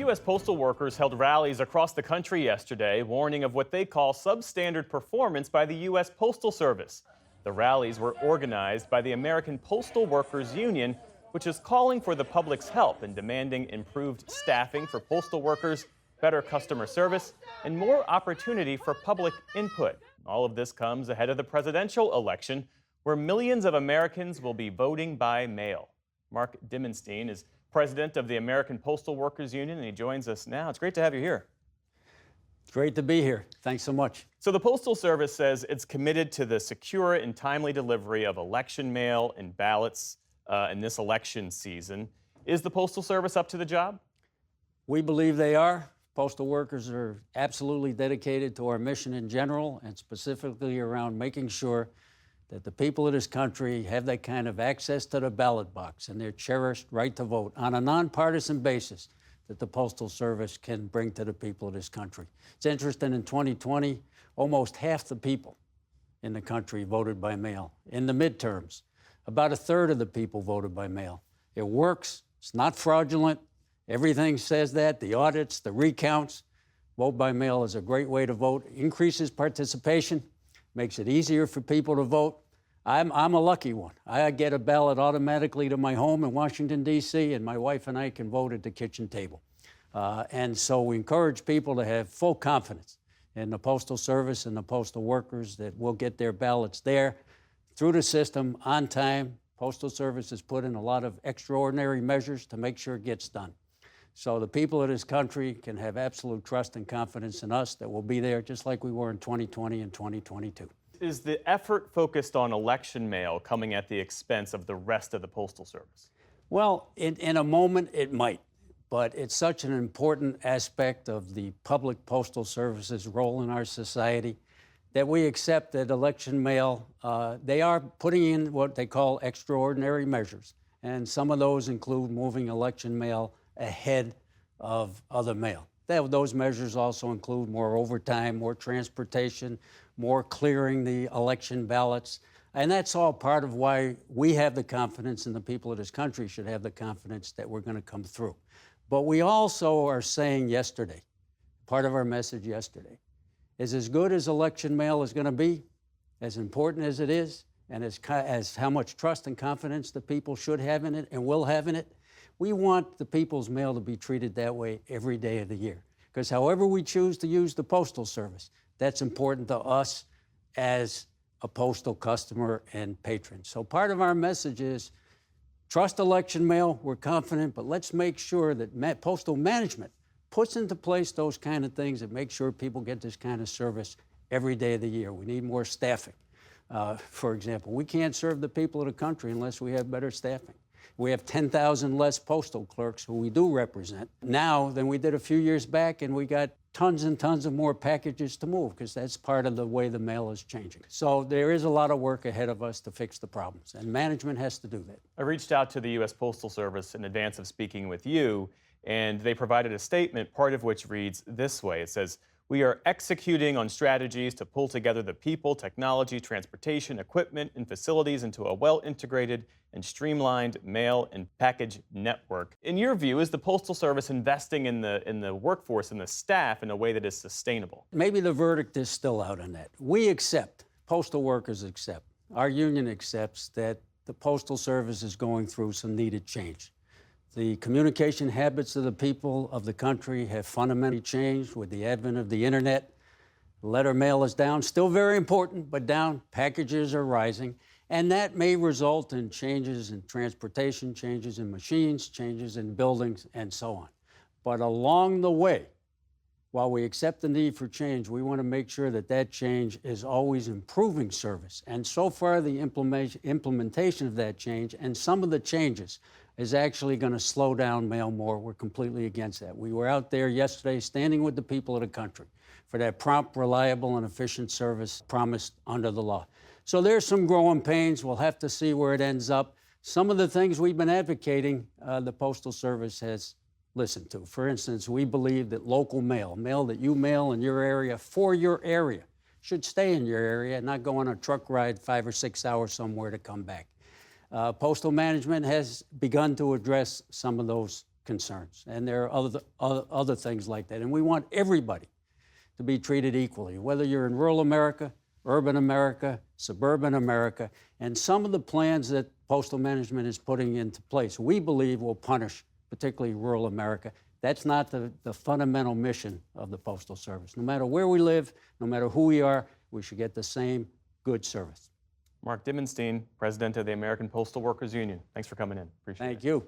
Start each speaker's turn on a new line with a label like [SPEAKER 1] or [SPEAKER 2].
[SPEAKER 1] U.S. postal workers held rallies across the country yesterday, warning of what they call substandard performance by the U.S. Postal Service. The rallies were organized by the American Postal Workers Union, which is calling for the public's help and demanding improved staffing for postal workers, better customer service, and more opportunity for public input. All of this comes ahead of the presidential election, where millions of Americans will be voting by mail. Mark Dimondstein is president of the American Postal Workers Union, and he joins us now. It's great to have you here.
[SPEAKER 2] Great to be here. Thanks so much.
[SPEAKER 1] So the Postal Service says it's committed to the secure and timely delivery of election mail and ballots in this election season. Is the Postal Service up to the job?
[SPEAKER 2] We believe they are. Postal workers are absolutely dedicated to our mission in general, and specifically around making sure that the people of this country have that kind of access to the ballot box and their cherished right to vote on a nonpartisan basis that the Postal Service can bring to the people of this country. It's interesting, in 2020, almost half the people in the country voted by mail. In the midterms, about a third of the people voted by mail. It works. It's not fraudulent. Everything says that. The audits, the recounts. Vote by mail is a great way to vote. Increases participation, makes it easier for people to vote. I'm a lucky one. I get a ballot automatically to my home in Washington, D.C., and my wife and I can vote at the kitchen table. And so we encourage people to have full confidence in the Postal Service and the postal workers that will get their ballots there through the system on time. Postal Service has put in a lot of extraordinary measures to make sure it gets done. So the people of this country can have absolute trust and confidence in us that we'll be there just like we were in 2020 and 2022.
[SPEAKER 1] Is the effort focused on election mail coming at the expense of the rest of the Postal Service?
[SPEAKER 2] Well, in a moment it might, but it's such an important aspect of the public postal service's role in our society that we accept that election mail, they are putting in what they call extraordinary measures. And some of those include moving election mail ahead of other mail. Those measures also include more overtime, more transportation, more clearing the election ballots. And that's all part of why we have the confidence, and the people of this country should have the confidence that we're going to come through. But we also are saying yesterday, part of our message yesterday, is as good as election mail is going to be, as important as it is, and as how much trust and confidence the people should have in it and will have in it, we want the people's mail to be treated that way every day of the year. Because however we choose to use the Postal Service, that's important to us as a postal customer and patron. So part of our message is trust election mail, we're confident, but let's make sure that postal management puts into place those kind of things that make sure people get this kind of service every day of the year. We need more staffing. For example, we can't serve the people of the country unless we have better staffing. We have 10,000 less postal clerks who we do represent now than we did a few years back, and we got tons and tons of more packages to move because that's part of the way the mail is changing. So there is a lot of work ahead of us to fix the problems, and management has to do that.
[SPEAKER 1] I reached out to the U.S. Postal Service in advance of speaking with you, and they provided a statement, part of which reads this way. It says, "We are executing on strategies to pull together the people, technology, transportation, equipment, and facilities into a well-integrated and streamlined mail and package network." In your view, is the Postal Service investing in the workforce and the staff in a way that is sustainable?
[SPEAKER 2] Maybe the verdict is still out on that. We accept, postal workers accept, our union accepts that the Postal Service is going through some needed change. The communication habits of the people of the country have fundamentally changed with the advent of the internet. Letter mail is down, still very important, but down. Packages are rising, and that may result in changes in transportation, changes in machines, changes in buildings, and so on. But along the way, while we accept the need for change, we want to make sure that that change is always improving service. And so far, the implementation of that change and some of the changes is actually going to slow down mail more. We're completely against that. We were out there yesterday standing with the people of the country for that prompt, reliable, and efficient service promised under the law. So there's some growing pains. We'll have to see where it ends up. Some of the things we've been advocating, the Postal Service has listened to. For instance, we believe that local mail that you mail in your area for your area, should stay in your area and not go on a truck ride 5 or 6 hours somewhere to come back. Postal management has begun to address some of those concerns, and there are other things like that. And we want everybody to be treated equally, whether you're in rural America, urban America, suburban America. And some of the plans that postal management is putting into place, we believe will punish particularly rural America. That's not the fundamental mission of the Postal Service. No matter where we live, no matter who we are, we should get the same good service.
[SPEAKER 1] Mark Dimondstein, President of the American Postal Workers Union. Thanks for coming in. Appreciate it.
[SPEAKER 2] Thank you.